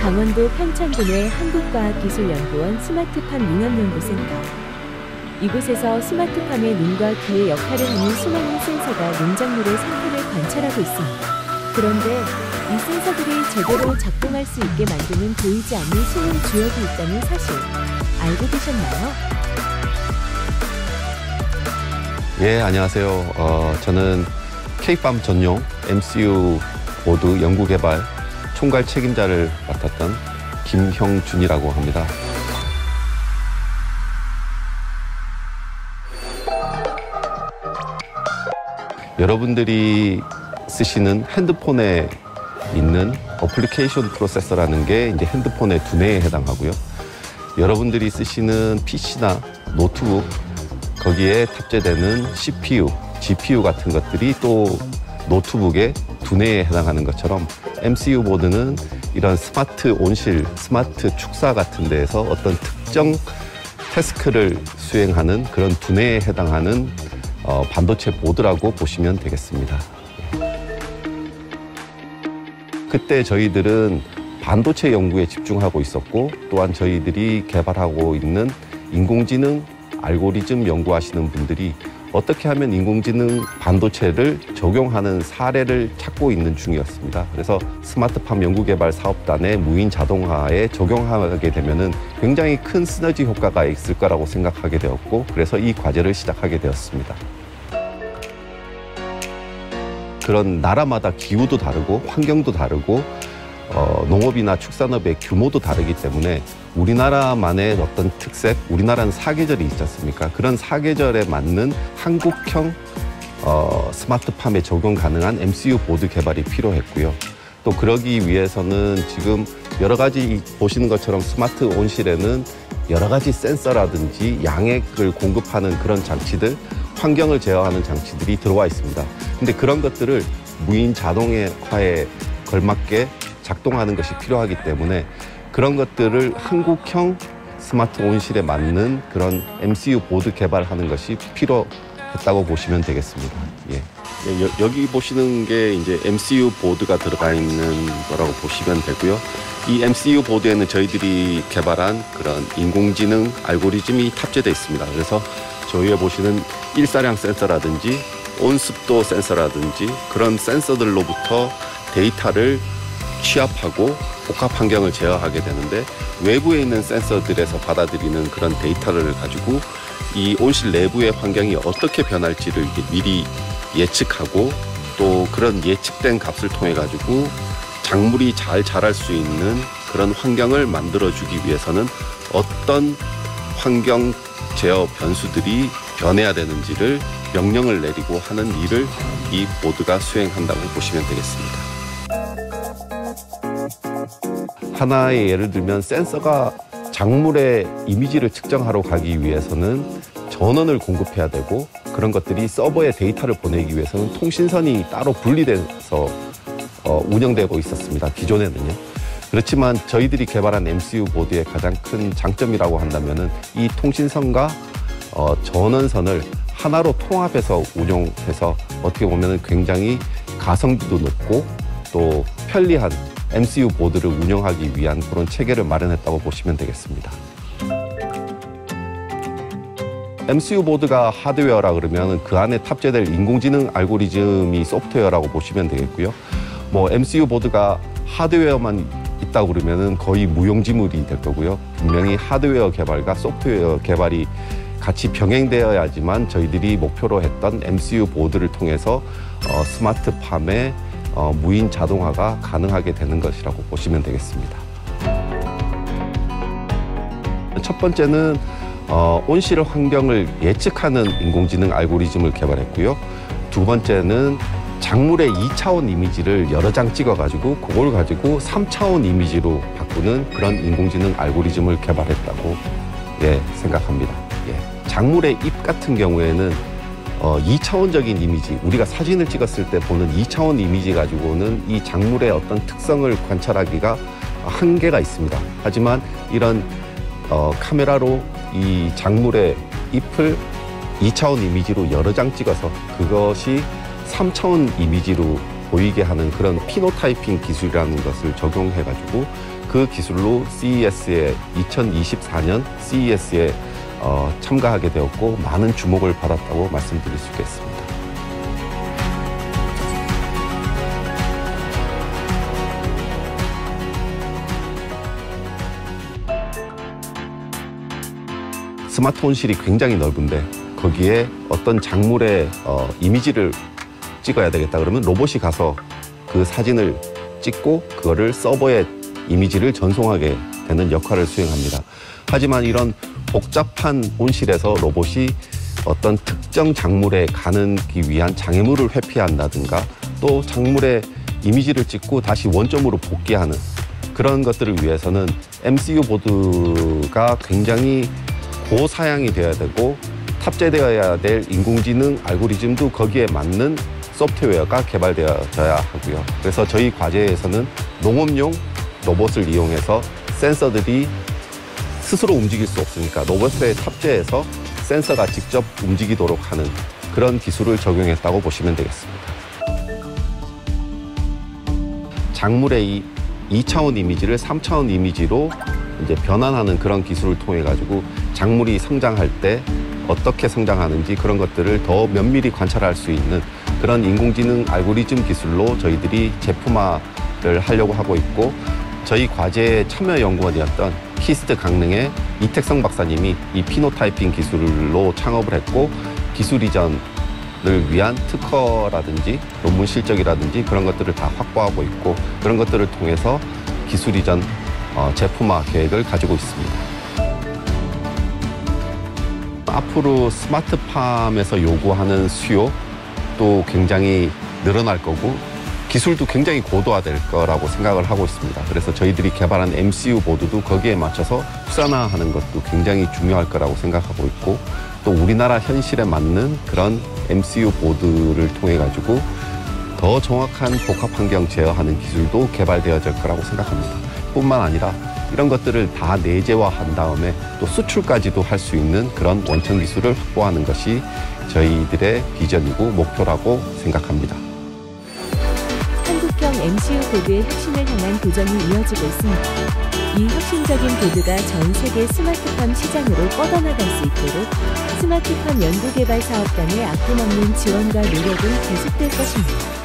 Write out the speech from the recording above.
강원도 평창군의 한국과학기술연구원 스마트팜 농업연구센터. 이곳에서 스마트팜의 눈과 귀의 역할을 하는 수많은 센서가 농작물의 상태를 관찰하고 있습니다. 그런데 이 센서들이 제대로 작동할 수 있게 만드는 보이지 않는 숨은 주역이 있다는 사실 알고 계셨나요? 예, 안녕하세요. 저는 K팜 전용 MCU 보드 연구개발 총괄 책임자를 맡았던 김형준이라고 합니다. 여러분들이 쓰시는 핸드폰에 있는 어플리케이션 프로세서라는 게 이제 핸드폰의 두뇌에 해당하고요. 여러분들이 쓰시는 PC나 노트북, 거기에 탑재되는 CPU, GPU 같은 것들이 또 노트북의 두뇌에 해당하는 것처럼 MCU 보드는 이런 스마트 온실, 스마트 축사 같은 데에서 어떤 특정 태스크를 수행하는 그런 두뇌에 해당하는 반도체 보드라고 보시면 되겠습니다. 그때 저희들은 반도체 연구에 집중하고 있었고, 또한 저희들이 개발하고 있는 인공지능 알고리즘 연구하시는 분들이 어떻게 하면 인공지능 반도체를 적용하는 사례를 찾고 있는 중이었습니다. 그래서 스마트팜 연구개발 사업단의 무인 자동화에 적용하게 되면은 굉장히 큰 시너지 효과가 있을 거라고 생각하게 되었고, 그래서 이 과제를 시작하게 되었습니다. 그런 나라마다 기후도 다르고 환경도 다르고 농업이나 축산업의 규모도 다르기 때문에 우리나라만의 어떤 특색, 우리나라는 사계절이 있지 않습니까? 그런 사계절에 맞는 한국형 스마트팜에 적용 가능한 MCU 보드 개발이 필요했고요. 또 그러기 위해서는 지금 여러 가지 보시는 것처럼 스마트 온실에는 여러 가지 센서라든지 양액을 공급하는 그런 장치들, 환경을 제어하는 장치들이 들어와 있습니다. 근데 그런 것들을 무인 자동화에 걸맞게 작동하는 것이 필요하기 때문에 그런 것들을 한국형 스마트 온실에 맞는 그런 MCU 보드 개발하는 것이 필요했다고 보시면 되겠습니다. 예. 여기 보시는 게 이제 MCU 보드가 들어가 있는 거라고 보시면 되고요. 이 MCU 보드에는 저희들이 개발한 그런 인공지능 알고리즘이 탑재되어 있습니다. 그래서 저 위에 보시는 일사량 센서라든지 온습도 센서라든지 그런 센서들로부터 데이터를 취합하고 복합 환경을 제어하게 되는데, 외부에 있는 센서들에서 받아들이는 그런 데이터를 가지고 이 온실 내부의 환경이 어떻게 변할지를 미리 예측하고, 또 그런 예측된 값을 통해 가지고 작물이 잘 자랄 수 있는 그런 환경을 만들어주기 위해서는 어떤 환경 제어 변수들이 변해야 되는지를 명령을 내리고 하는 일을 이 보드가 수행한다고 보시면 되겠습니다. 하나의 예를 들면 센서가 작물의 이미지를 측정하러 가기 위해서는 전원을 공급해야 되고, 그런 것들이 서버에 데이터를 보내기 위해서는 통신선이 따로 분리돼서 운영되고 있었습니다. 기존에는요. 그렇지만 저희들이 개발한 MCU 보드의 가장 큰 장점이라고 한다면은 이 통신선과 전원선을 하나로 통합해서 운용해서 어떻게 보면은 굉장히 가성비도 높고 또 편리한 MCU 보드를 운영하기 위한 그런 체계를 마련했다고 보시면 되겠습니다. MCU 보드가 하드웨어라 그러면 그 안에 탑재될 인공지능 알고리즘이 소프트웨어라고 보시면 되겠고요. 뭐 MCU 보드가 하드웨어만 있다고 그러면 거의 무용지물이 될 거고요. 분명히 하드웨어 개발과 소프트웨어 개발이 같이 병행되어야지만 저희들이 목표로 했던 MCU 보드를 통해서 스마트팜의 무인 자동화가 가능하게 되는 것이라고 보시면 되겠습니다. 첫 번째는 온실 환경을 예측하는 인공지능 알고리즘을 개발했고요. 두 번째는 작물의 2차원 이미지를 여러 장 찍어가지고 그걸 가지고 3차원 이미지로 바꾸는 그런 인공지능 알고리즘을 개발했다고 생각합니다. 작물의 잎 같은 경우에는 2차원적인 이미지, 우리가 사진을 찍었을 때 보는 2차원 이미지 가지고는 이 작물의 어떤 특성을 관찰하기가 한계가 있습니다. 하지만 이런 카메라로 이 작물의 잎을 2차원 이미지로 여러 장 찍어서 그것이 3차원 이미지로 보이게 하는 그런 피노타이핑 기술이라는 것을 적용해가지고 그 기술로 CES에 2024년 CES에 참가하게 되었고 많은 주목을 받았다고 말씀드릴 수 있겠습니다. 스마트온실이 굉장히 넓은데 거기에 어떤 작물의 이미지를 찍어야 되겠다 그러면 로봇이 가서 그 사진을 찍고 그거를 서버에 이미지를 전송하게 되는 역할을 수행합니다. 하지만 이런 복잡한 온실에서 로봇이 어떤 특정 작물에 가기 위한 장애물을 회피한다든가 또 작물의 이미지를 찍고 다시 원점으로 복귀하는 그런 것들을 위해서는 MCU 보드가 굉장히 고사양이 되어야 되고 탑재되어야 될 인공지능 알고리즘도 거기에 맞는 소프트웨어가 개발되어져야 하고요. 그래서 저희 과제에서는 농업용 로봇을 이용해서 센서들이 스스로 움직일 수 없으니까 로봇에 탑재해서 센서가 직접 움직이도록 하는 그런 기술을 적용했다고 보시면 되겠습니다. 작물의 이 2차원 이미지를 3차원 이미지로 이제 변환하는 그런 기술을 통해 가지고 작물이 성장할 때 어떻게 성장하는지 그런 것들을 더 면밀히 관찰할 수 있는 그런 인공지능 알고리즘 기술로 저희들이 제품화를 하려고 하고 있고 저희 과제의 참여 연구원이었던 키스트 강릉의 이택성 박사님이 이 피노타이핑 기술로 창업을 했고 기술 이전을 위한 특허라든지 논문 실적이라든지 그런 것들을 다 확보하고 있고 그런 것들을 통해서 기술 이전 제품화 계획을 가지고 있습니다. 앞으로 스마트팜에서 요구하는 수요도 굉장히 늘어날 거고 기술도 굉장히 고도화될 거라고 생각을 하고 있습니다. 그래서 저희들이 개발한 MCU 보드도 거기에 맞춰서 국산화하는 것도 굉장히 중요할 거라고 생각하고 있고 또 우리나라 현실에 맞는 그런 MCU 보드를 통해 가지고 더 정확한 복합 환경 제어하는 기술도 개발되어질 거라고 생각합니다. 뿐만 아니라 이런 것들을 다 내재화한 다음에 또 수출까지도 할 수 있는 그런 원천 기술을 확보하는 것이 저희들의 비전이고 목표라고 생각합니다. 한국형 MCU 보드의 혁신을 향한 도전이 이어지고 있습니다. 이 혁신적인 보드가 전 세계 스마트팜 시장으로 뻗어나갈 수 있도록 스마트팜 연구개발 사업 간의 아낌없는 지원과 노력은 계속될 것입니다.